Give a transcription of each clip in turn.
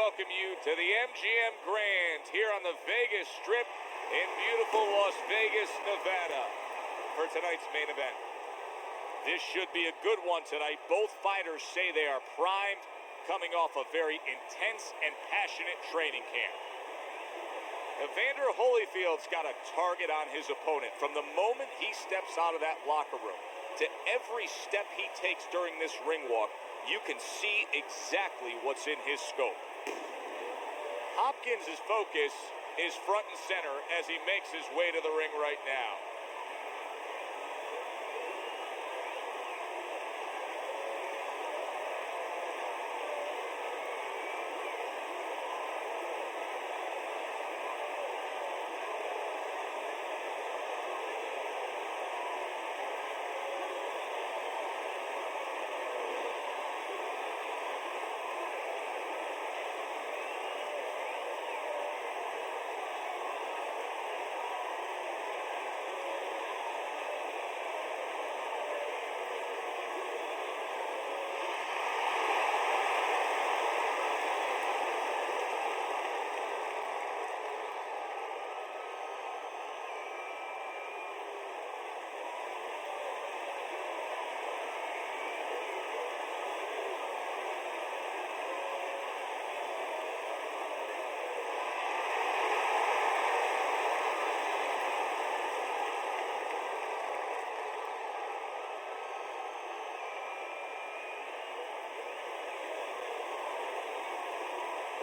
welcome you to the MGM Grand here on the Vegas Strip in beautiful Las Vegas, Nevada for tonight's main event. This should be a good one tonight. Both fighters say they are primed, coming off a very intense and passionate training camp. Evander Holyfield's got a target on his opponent from the moment he steps out of that locker room to every step he takes during this ring walk. You can see exactly what's in his scope. Hopkins' focus is front and center as he makes his way to the ring right now.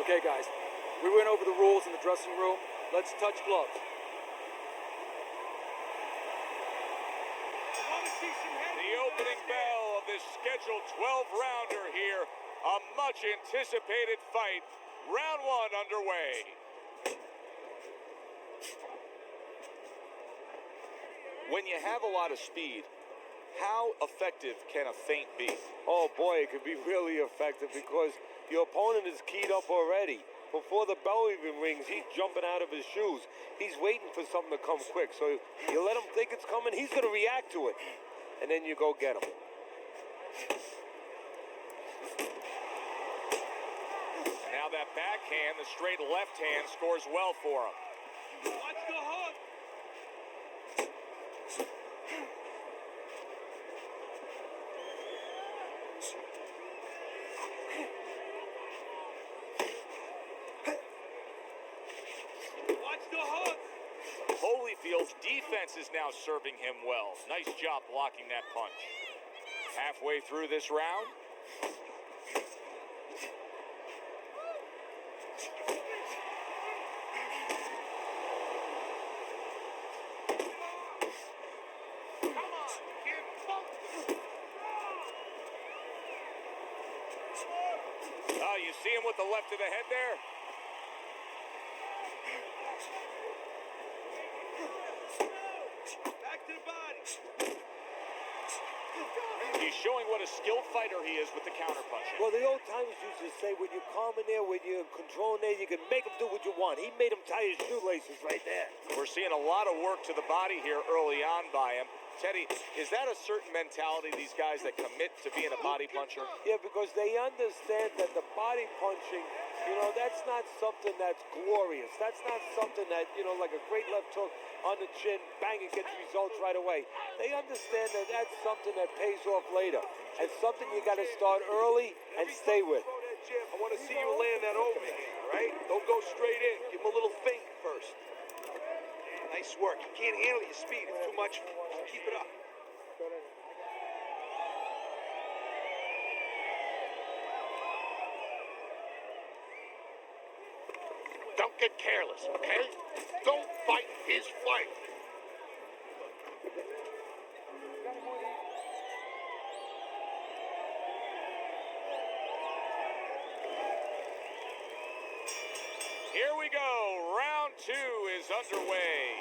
Okay, guys, we went over the rules in the dressing room. Let's touch gloves. The opening bell of this scheduled 12-rounder here. A much-anticipated fight. Round one underway. When you have a lot of speed, how effective can a feint be? Oh boy, it could be really effective because your opponent is keyed up already. Before the bell even rings, he's jumping out of his shoes. He's waiting for something to come quick. So you let him think it's coming, he's going to react to it. And then you go get him. Now that backhand, the straight left hand, scores well for him. Watch the hook. Holyfield's defense is now serving him well. Nice job blocking that punch. Halfway through this round. Oh, you see him with the left of the head there? He's showing what a skilled fighter he is with the counterpunching. Well, the old timers used to say, when you're calm in there, when you're controlling there, you can make him do what you want. He made him tie his shoelaces right there. We're seeing a lot of work to the body here early on by him. Teddy, is that a certain mentality, these guys that commit to being a body puncher? Yeah, because they understand that the body punching, you know, that's not something that's glorious. That's not something that, you know, like a great left hook on the chin, bang, it gets results right away. They understand that that's something that pays off later. And something you got to start early and stay with. I want to see you land that overhand, all right? Don't go straight in. Give him a little feint first. Nice work. You can't handle your speed. It's too much. Just keep it up. Don't get careless, okay? Don't fight his fight. Here we go. Round two is underway.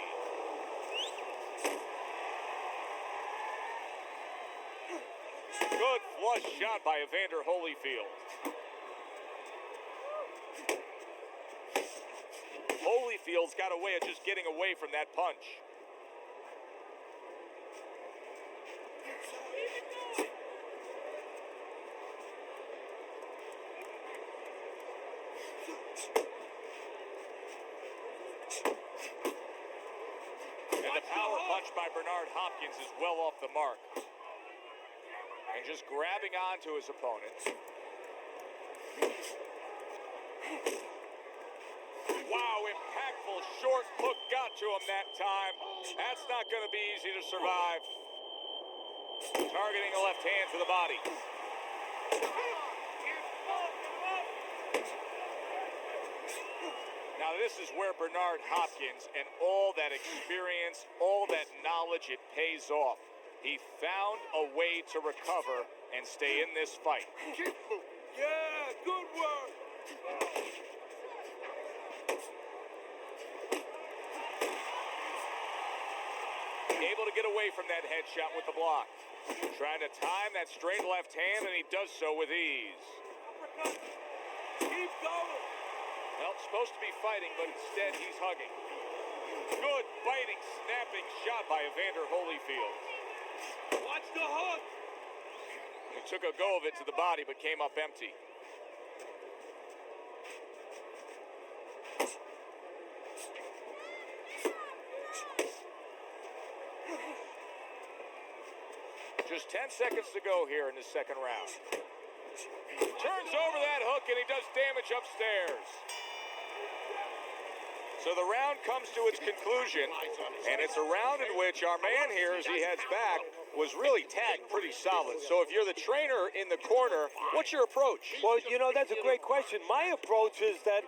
Good flush shot by Evander Holyfield. Holyfield's got a way of just getting away from that punch. And the power punch by Bernard Hopkins is well off the mark. And just grabbing onto his opponent. Wow, impactful short hook got to him that time. That's not going to be easy to survive. Targeting a left hand to the body. Now this is where Bernard Hopkins and all that experience, all that knowledge, it pays off. He found a way to recover and stay in this fight. Yeah, good work. Able to get away from that headshot with the block. Trying to time that straight left hand, and he does so with ease. Keep going. Well, supposed to be fighting, but instead he's hugging. Good biting, snapping shot by Evander Holyfield. Watch the hook. He took a go of it to the body, but came up empty. Just 10 seconds to go here in the second round. Turns over that hook, and he does damage upstairs. So the round comes to its conclusion, and it's a round in which our man here, as he heads back, was really tagged pretty solid. So if you're the trainer in the corner, what's your approach? Well, you know, that's a great question. My approach is that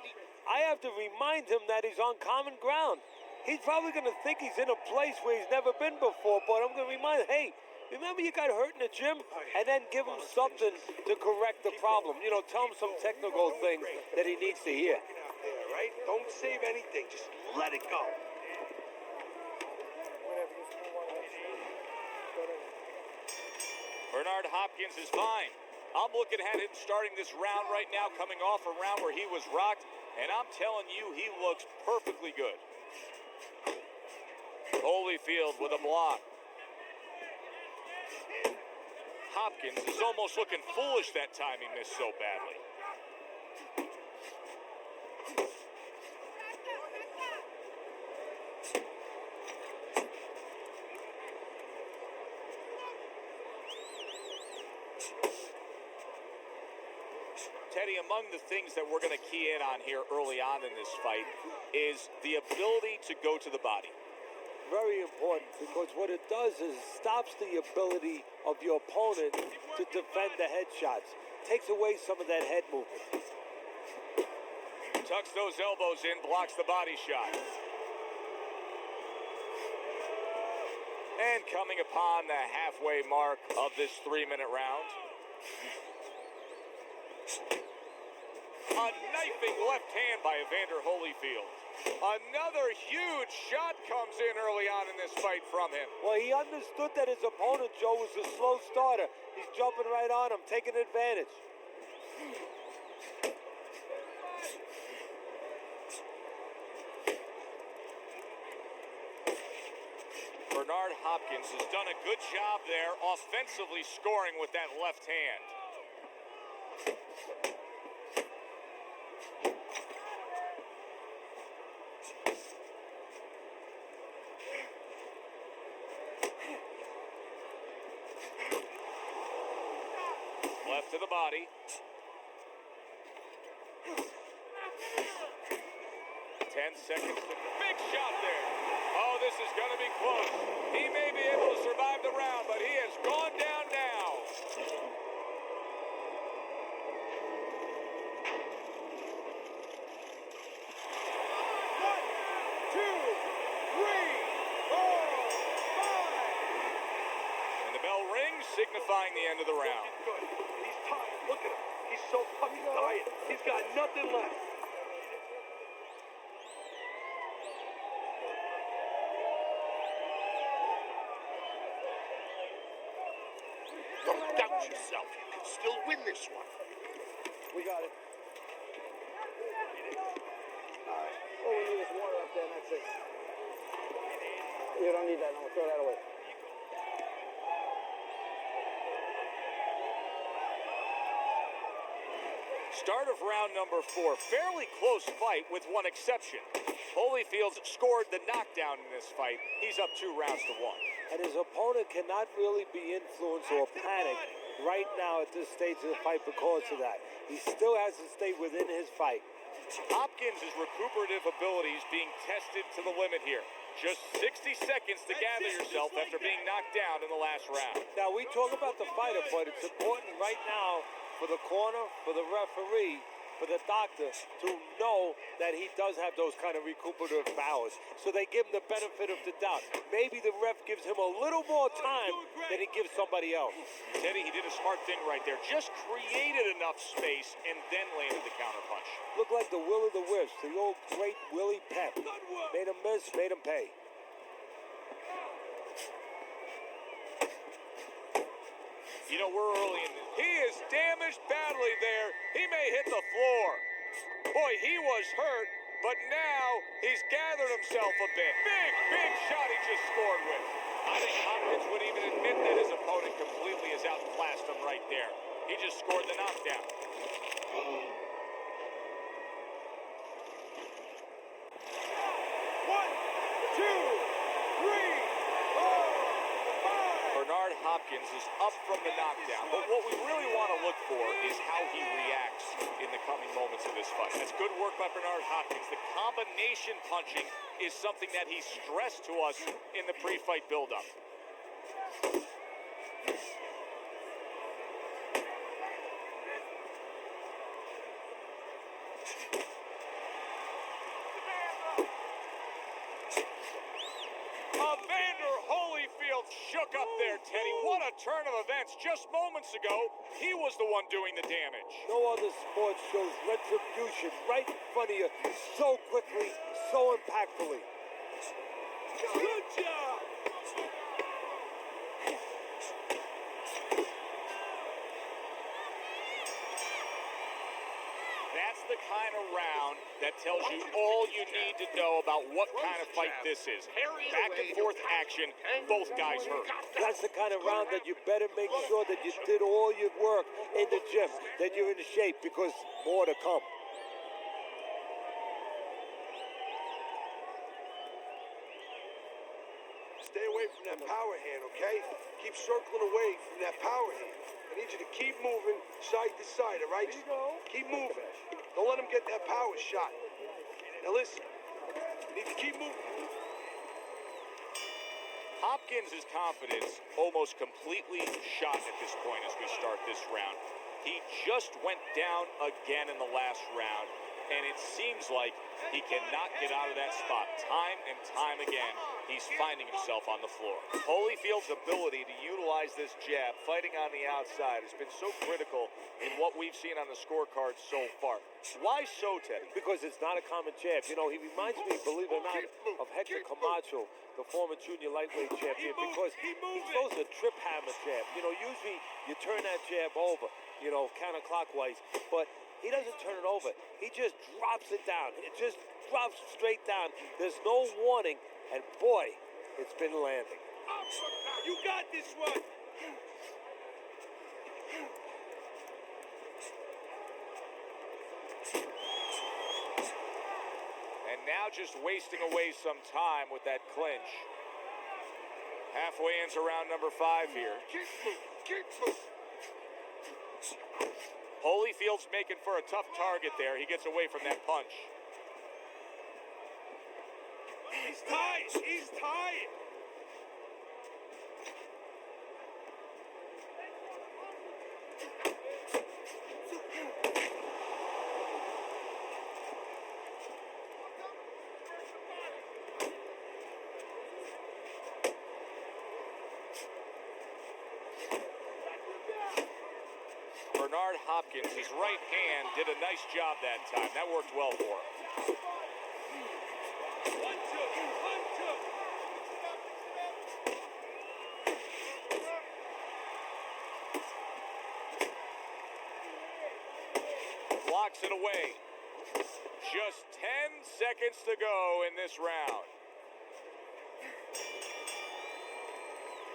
I have to remind him that he's on common ground. He's probably going to think he's in a place where he's never been before, but I'm going to remind him, hey, remember you got hurt in the gym? And then give him something to correct the problem. You know, tell him some technical things that he needs to hear. Out there, right? Don't save anything. Just let it go. Bernard Hopkins is fine. I'm looking at him starting this round right now, coming off a round where he was rocked, and I'm telling you, he looks perfectly good. Holyfield with a block. Hopkins is almost looking foolish that time he missed so badly. Teddy, among the things that we're going to key in on here early on in this fight is the ability to go to the body. Very important, because what it does is stops the ability of your opponent to defend the headshots. Takes away some of that head movement. Tucks those elbows in, blocks the body shot. And coming upon the halfway mark of this 3-minute round. A knifing left hand by Evander Holyfield. Another huge shot comes in early on in this fight from him. Well, he understood that his opponent, Joe, was a slow starter. He's jumping right on him, taking advantage. Bernard Hopkins has done a good job there offensively scoring with that left hand. Left to the body. 10 seconds. Big shot there. Oh, this is going to be close. He may be able to survive the round, but he has gone down now. And the bell rings, signifying the end of the round. Good. He's tired. Look at him. He's so fucking tired. He's got nothing left. Don't doubt yourself. You can still win this one. We got it. Alright. All we need is water up there, and that's it. You don't need that. No, throw that away. Start of round number 4. Fairly close fight with one exception. Holyfield scored the knockdown in this fight. He's up 2 rounds to 1. And his opponent cannot really be influenced or panicked right now at this stage of the fight because of that. He still has to stay within his fight. Hopkins' recuperative abilities being tested to the limit here. Just 60 seconds to gather yourself after being knocked down in the last round. Now, we talk about the fighter, but it's important right now for the corner, for the referee, for the doctor to know that he does have those kind of recuperative powers. So they give him the benefit of the doubt. Maybe the ref gives him a little more time than he gives somebody else. Teddy, he did a smart thing right there. Just created enough space and then landed the counterpunch. Looked like the will of the wisps, the old great Willie Pep. Made him miss, made him pay. You know, we're early in this. He is damaged badly there. He may hit the floor. Boy, he was hurt, but now he's gathered himself a bit. Big shot he just scored with. I think Hopkins would even admit that his opponent completely has outclassed him right there. He just scored the knockdown. Bernard Hopkins is up from the knockdown, but what we really want to look for is how he reacts in the coming moments of this fight. That's good work by Bernard Hopkins. The combination punching is something that he stressed to us in the pre-fight buildup. Shook up there, Teddy. What a turn of events. Just moments ago, he was the one doing the damage. No other sport shows retribution right in front of you so quickly, so impactfully. Good job! That's the kind of round that tells you all you need to know about what kind of fight this is. Back and forth action, both guys hurt. That's the kind of round that you better make sure that you did all your work in the gym, that you're in shape, because more to come. Stay away from that power hand, okay? Keep circling away from that power hand. I need you to keep moving side to side, all right? Just keep moving. Don't let him get that power shot. Now listen, you need to keep moving. Hopkins' confidence almost completely shot at this point as we start this round. He just went down again in the last round, and it seems like he cannot get out of that spot. Time and time again, he's finding himself on the floor. Holyfield's ability to utilize this jab, fighting on the outside, has been so critical in what we've seen on the scorecard so far. Why so, Teddy? Because it's not a common jab. You know, he reminds me, believe it or not, of Hector Camacho, the former junior lightweight champion, because he throws a trip hammer jab. You know, usually you turn that jab over, you know, counterclockwise, but he doesn't turn it over. He just drops it down. It just drops straight down. There's no warning, and boy, it's been landing. You got this one. And now just wasting away some time with that clinch. Halfway into round number 5 here. Keep moving. Holyfield's making for a tough target there. He gets away from that punch. He's tired. He's tired. Bernard Hopkins, his right hand, did a nice job that time. That worked well for him. 1, 2, 1, 2. Blocks it away. Just 10 seconds to go in this round.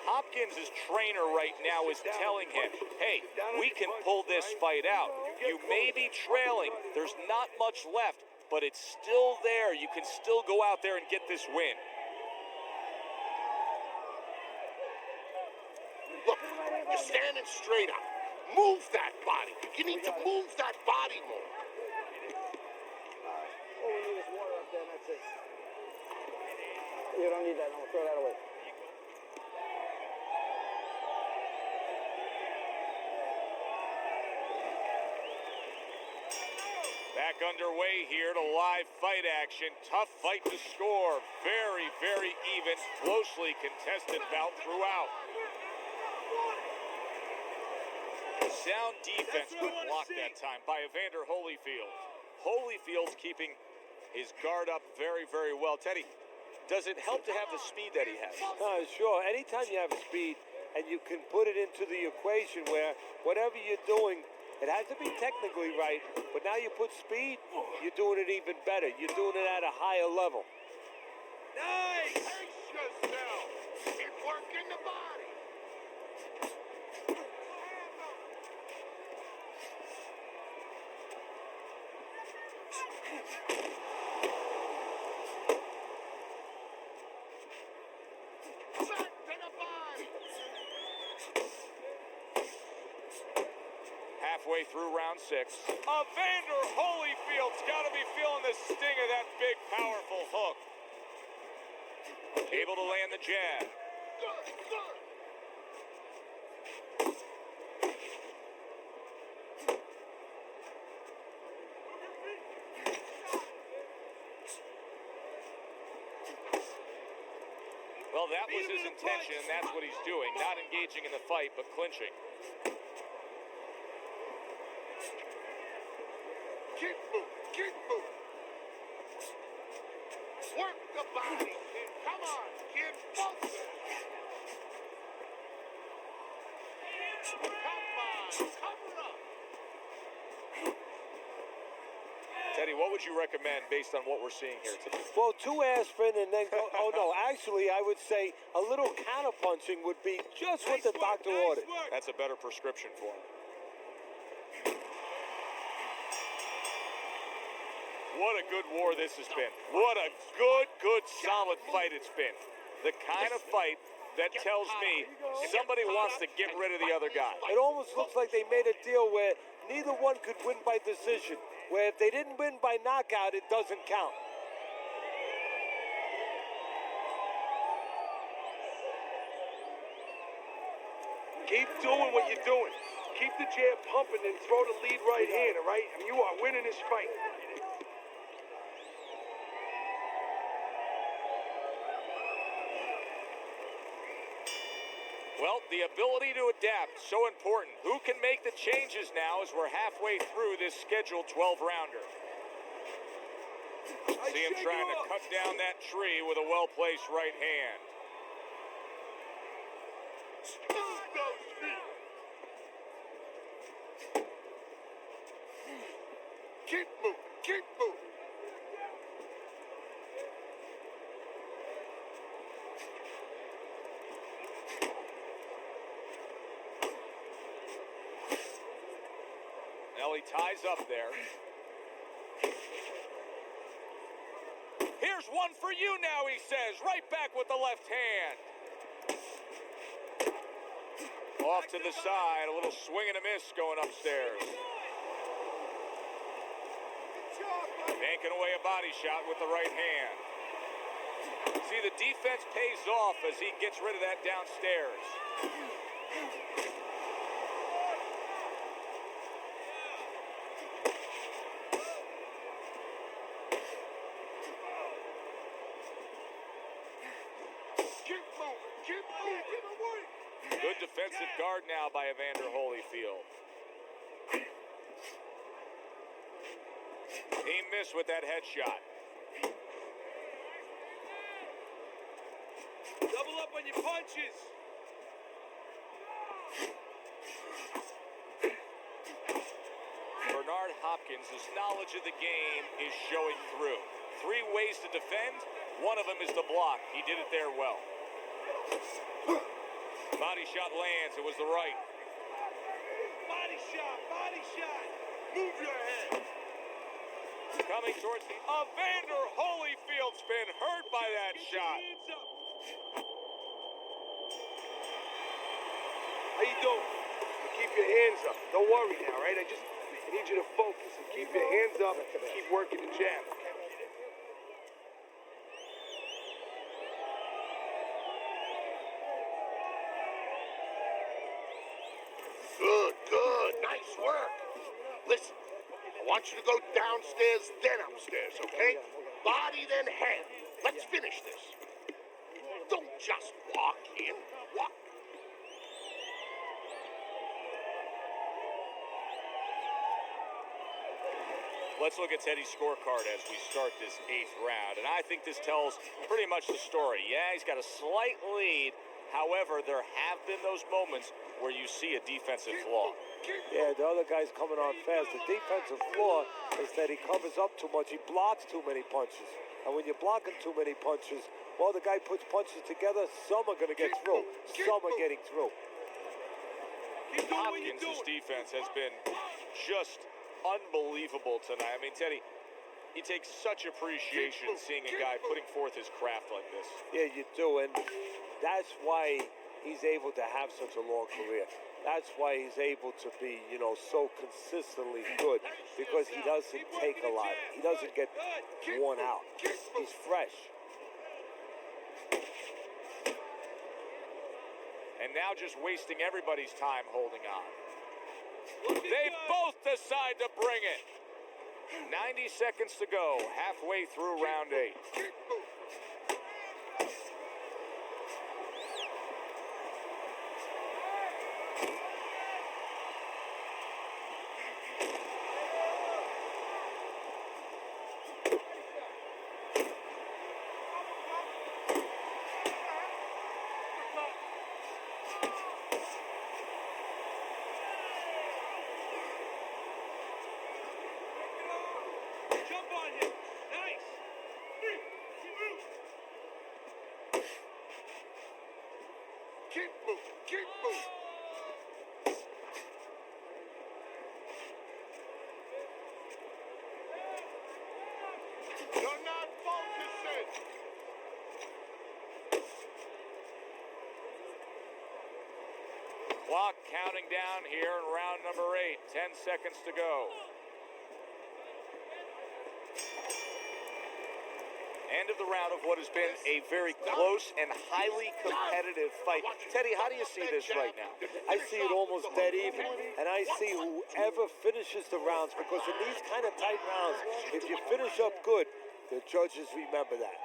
Hopkins' trainer right now is telling him, hey, we can pull this fight out. You may be trailing. There's not much left, but it's still there. You can still go out there and get this win. Look, you're standing straight up. Move that body. You need to move that body more. All we need is water up there, and that's it. You don't need that. I'm gonna throw that away. Back underway here to live fight action. Tough fight to score. Very, very even, closely contested bout throughout. Sound defense, good block that time by Evander Holyfield. Holyfield's keeping his guard up very, very well. Teddy, does it help to have the speed that he has? Sure. Anytime you have speed and you can put it into the equation where whatever you're doing, it has to be technically right, but now you put speed, you're doing it even better. You're doing it at a higher level. Nice! Pace yourself. It's working the body. Back to the body. Halfway through round 6. Evander Holyfield's got to be feeling the sting of that big, powerful hook. Able to land the jab. Good, good. Well, that was his intention, and that's what he's doing. Not engaging in the fight, but clinching. Keep moving, keep moving. Work the body, kid. Come on, kid. Both of them. Come on, cover up. Teddy, what would you recommend based on what we're seeing here today? Well, 2 aspirin and then go. Oh, no. Actually, I would say a little counterpunching would be just what the doctor ordered. That's a better prescription for him. What a good war this has been. What a good, solid fight it's been. The kind of fight that tells me somebody wants to get rid of the other guy. It almost looks like they made a deal where neither one could win by decision. Where if they didn't win by knockout, it doesn't count. Keep doing what you're doing. Keep the jab pumping and throw the lead right hand, all right? I mean, you are winning this fight. Well, the ability to adapt, so important. Who can make the changes now as we're halfway through this scheduled 12-rounder? See him trying to cut down that tree with a well-placed right hand. Move those feet. Keep moving, keep moving. Now he ties up there. Here's one for you now, he says. Right back with the left hand. Off to the side, a little swing and a miss going upstairs. Banking away a body shot with the right hand. See, the defense pays off as he gets rid of that downstairs. Keep moving, keep moving. Good defensive guard now by Evander Holyfield. He missed with that headshot. Double up on your punches. Bernard Hopkins' knowledge of the game is showing through. 3 ways to defend. One of them is to block. He did it there well. Body shot lands. It was the right. Body shot, body shot. Move your head. Coming towards the Evander Holyfield's been hurt by that shot. How you doing? Keep your hands up. Don't worry now, right? I need you to focus and keep your hands up. Keep working the jab. Good, good. Nice work. Listen, I want you to go downstairs, then upstairs, okay? Body, then head. Let's finish this. Don't just walk in. Walk. Let's look at Teddy's scorecard as we start this 8th round. And I think this tells pretty much the story. Yeah, he's got a slight lead. However, there have been those moments where you see a defensive flaw. Yeah, the other guy's coming on fast. The defensive flaw is that he covers up too much. He blocks too many punches. And when you're blocking too many punches, well, the guy puts punches together. Some are going to get through. Some are getting through. Hopkins' defense has been just unbelievable tonight. I mean, Teddy, you take such appreciation seeing a guy putting forth his craft like this. Yeah, you do, and that's why he's able to have such a long career. That's why he's able to be, so consistently good, because he doesn't take a lot. He doesn't get worn out. He's fresh. And now just wasting everybody's time holding on. They both decide to bring it. 90 seconds to go, halfway through round 8. Jump on him. Nice. Keep moving. Keep moving. You're not focusing. Clock counting down here in round number 8. 10 seconds to go. End of the round of what has been a very close and highly competitive fight. Teddy, how do you see this right now? I see it almost dead even, and I see whoever finishes the rounds, because in these kind of tight rounds, if you finish up good, the judges remember that.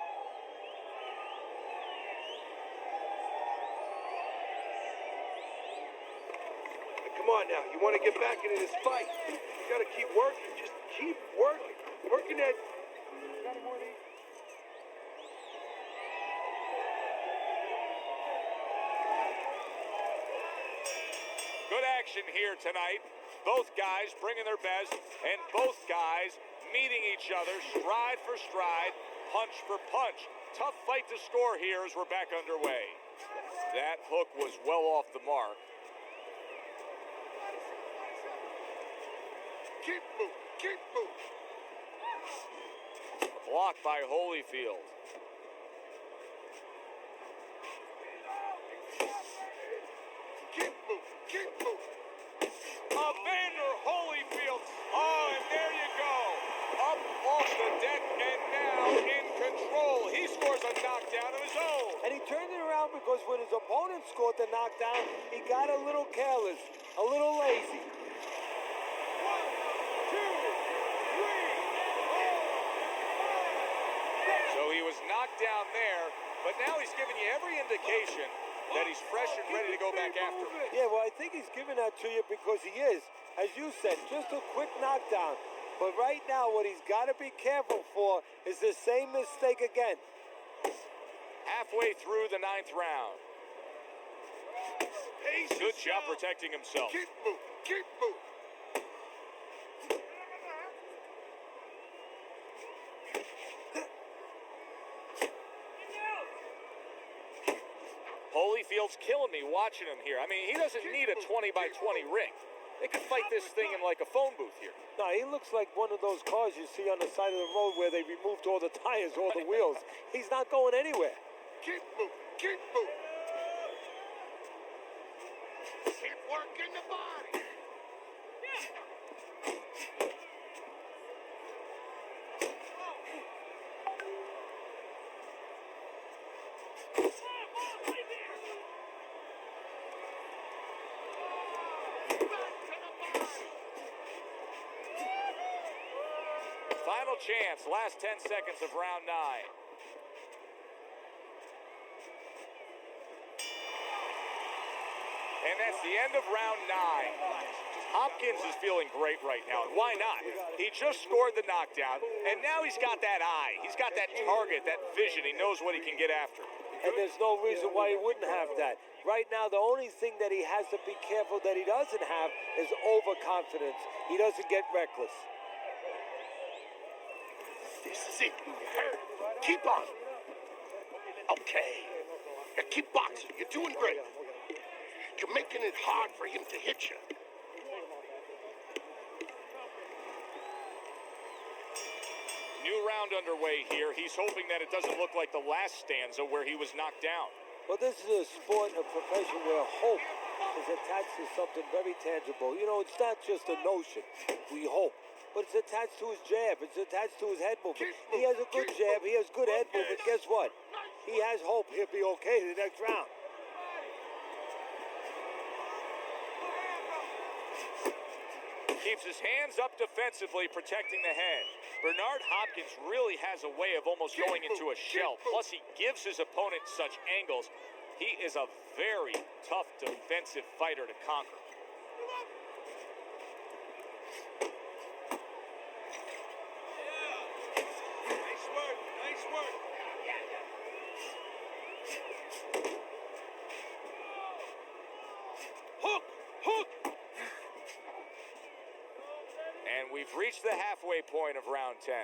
Come on now. You want to get back into this fight. You got to keep working. Just keep working. Working that. Good action here tonight. Both guys bringing their best, and both guys meeting each other stride for stride, punch for punch. Tough fight to score here as we're back underway. That hook was well off the mark. Keep moving. Keep moving. Blocked by Holyfield. Keep moving. Keep moving. Evander Holyfield. Oh, and there you go. Up off the deck and now in control. He scores a knockdown of his own. And he turned it around because when his opponent scored the knockdown, he got a little careless, a little lazy. 1, 2, 3, 4, 5. So he was knocked down there, but now he's giving you every indication that he's fresh and ready to go back after him. Yeah, well, I think he's giving that to you because he is, as you said, just a quick knockdown. But right now, what he's got to be careful for is the same mistake again. Halfway through the 9th round. Good job protecting himself. Keep moving. Keep moving. Holyfield's killing me watching him here. I mean, he doesn't need a 20 by 20 ring. They could fight this thing in like a phone booth here. No, he looks like one of those cars you see on the side of the road where they removed all the tires, all the wheels. He's not going anywhere. Keep moving. Keep moving. Keep working the body. Final chance, last 10 seconds of round 9. And that's the end of round 9. Hopkins is feeling great right now, and why not? He just scored the knockdown, and now he's got that eye. He's got that target, that vision. He knows what he can get after. And there's no reason why he wouldn't have that. Right now, the only thing that he has to be careful that he doesn't have is overconfidence. He doesn't get reckless. This is it. You heard. Keep on. Okay. Now keep boxing. You're doing great. You're making it hard for him to hit you. New round underway here. He's hoping that it doesn't look like the last stanza where he was knocked down. Well, this is a sport, a profession where hope is attached to something very tangible. You know, it's not just a notion. We hope. But it's attached to his jab. It's attached to his head movement. He has a good jab. He has good head movement. Guess what? He has hope he'll be okay the next round. Keeps his hands up defensively, protecting the head. Bernard Hopkins really has a way of almost going into a shell. Plus, he gives his opponent such angles. He is a very tough defensive fighter to conquer. Nice work. Nice work. Hook! Hook! And we've reached the halfway point of round 10.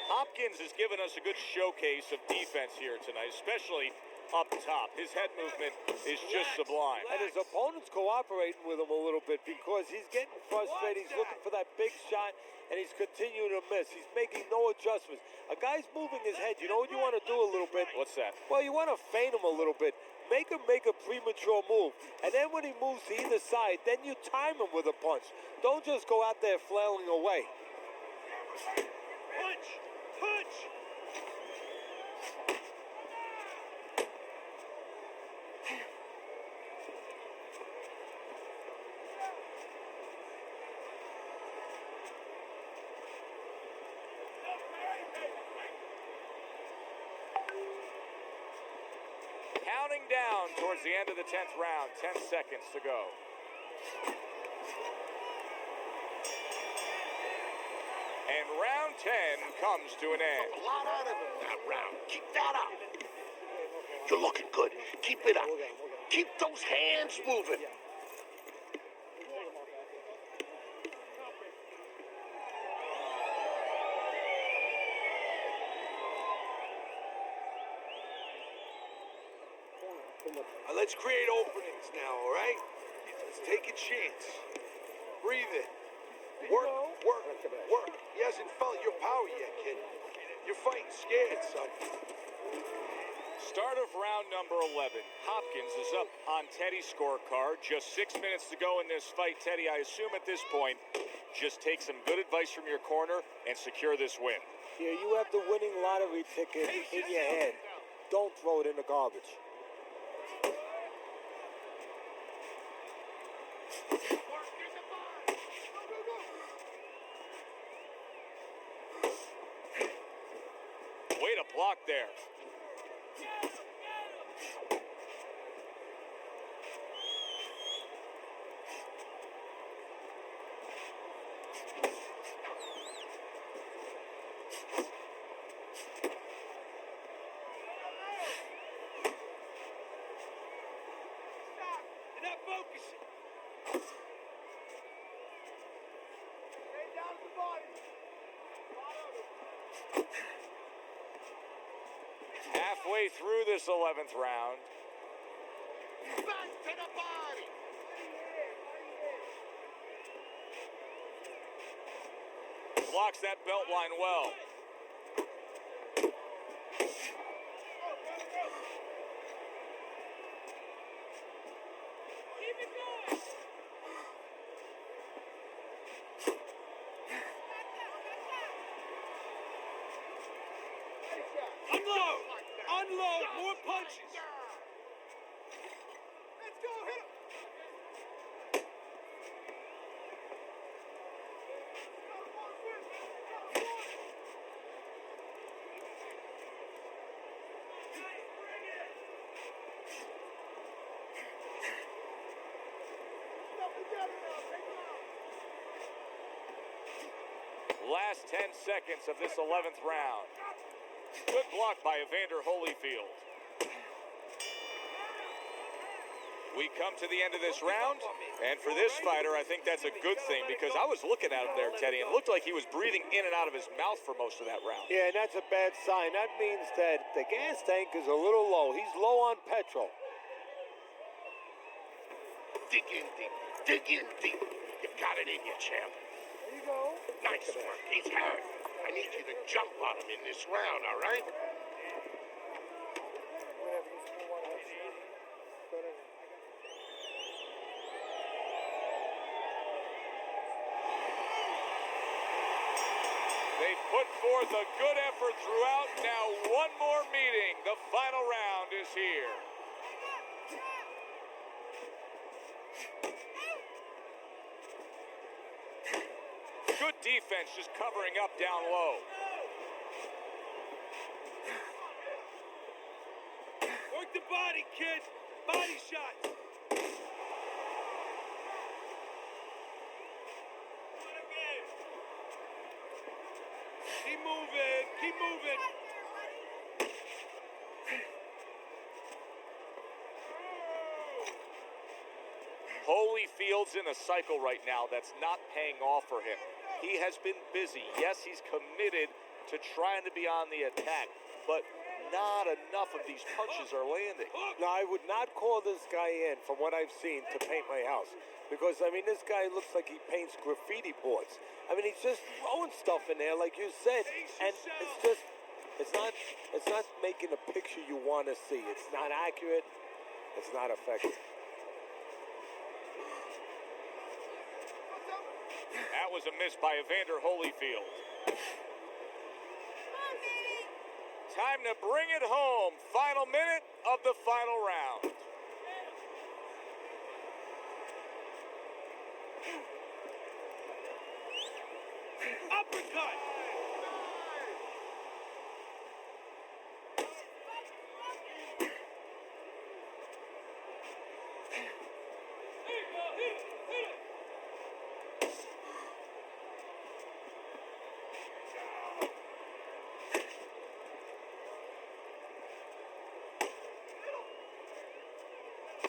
Hopkins has given us a good showcase of defense here tonight, especially up top. His head movement is just sublime. And his opponent's cooperating with him a little bit because he's getting frustrated. He's looking for that big shot, and he's continuing to miss. He's making no adjustments. A guy's moving his head. You know what you want to do a little bit? What's that? Well, you want to feint him a little bit. Make him make a premature move. And then when he moves to either side, then you time him with a punch. Don't just go out there flailing away. Punch. Punch. Counting down towards the end of the 10th round. 10 seconds to go. And round 10 comes to an end. A lot out of him that round. Keep that up. You're looking good. Keep it up. Keep those hands moving. Let's create openings now, all right? Let's take a chance. Breathe in. Work, work, work. He hasn't felt your power yet, kid. You're fighting scared, son. Start of round number 11. Hopkins is up on Teddy's scorecard. Just 6 minutes to go in this fight. Teddy, I assume at this point, just take some good advice from your corner and secure this win. Here, you have the winning lottery ticket in your hand. Don't throw it in the garbage. Way to block there. You're not focusing. Stay down the body. Halfway through this 11th round. Back to the body. blocks that belt line well. Unload! Unload! More punches! Let's go, hit him! Last 10 seconds of this 11th round. Good block by Evander Holyfield. We come to the end of this round, and for this fighter, I think that's a good thing because I was looking at him there, Teddy, and it looked like he was breathing in and out of his mouth for most of that round. Yeah, and that's a bad sign. That means that the gas tank is a little low. He's low on petrol. Dig in deep. Dig in deep. You got it in you, champ. There you go. Nice work. He's hurt. I need you to jump on him in this round, all right? Whatever, you still want to have whatever. They put forth a good effort throughout. Now one more meeting. The final round is here. Good defense, just covering up down low. Work the body, kid. Body shots. Keep moving. Keep moving. Holyfield's in a cycle right now that's not paying off for him. He has been busy. Yes, he's committed to trying to be on the attack, but not enough of these punches are landing. No, I would not call this guy in, from what I've seen, to paint my house. Because, I mean, this guy looks like he paints graffiti boards. I mean, he's just throwing stuff in there, like you said. And it's not making a picture you want to see. It's not accurate. It's not effective. That was a miss by Evander Holyfield. Time to bring it home. Final minute of the final round. Uppercut!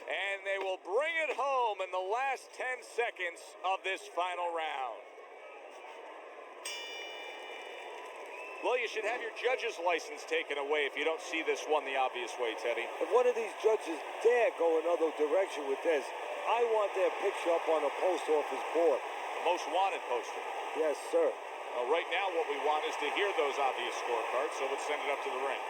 And they will bring it home in the last 10 seconds of this final round. Well, you should have your judge's license taken away if you don't see this one the obvious way, Teddy. If one of these judges dare go another direction with this, I want their picture up on a post office board. Most wanted poster. Yes, sir. Well, right now what we want is to hear those obvious scorecards, so let's send it up to the ring.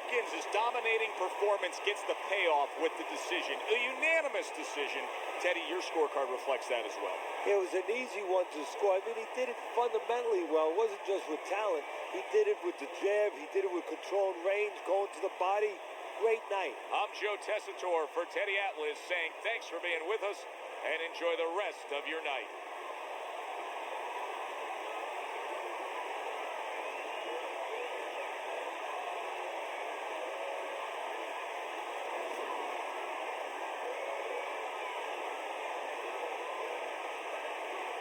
Hopkins' dominating performance gets the payoff with the decision. A unanimous decision. Teddy, your scorecard reflects that as well. It was an easy one to score. I mean, he did it fundamentally well. It wasn't just with talent. He did it with the jab. He did it with control and range, going to the body. Great night. I'm Joe Tessitore for Teddy Atlas saying thanks for being with us and enjoy the rest of your night.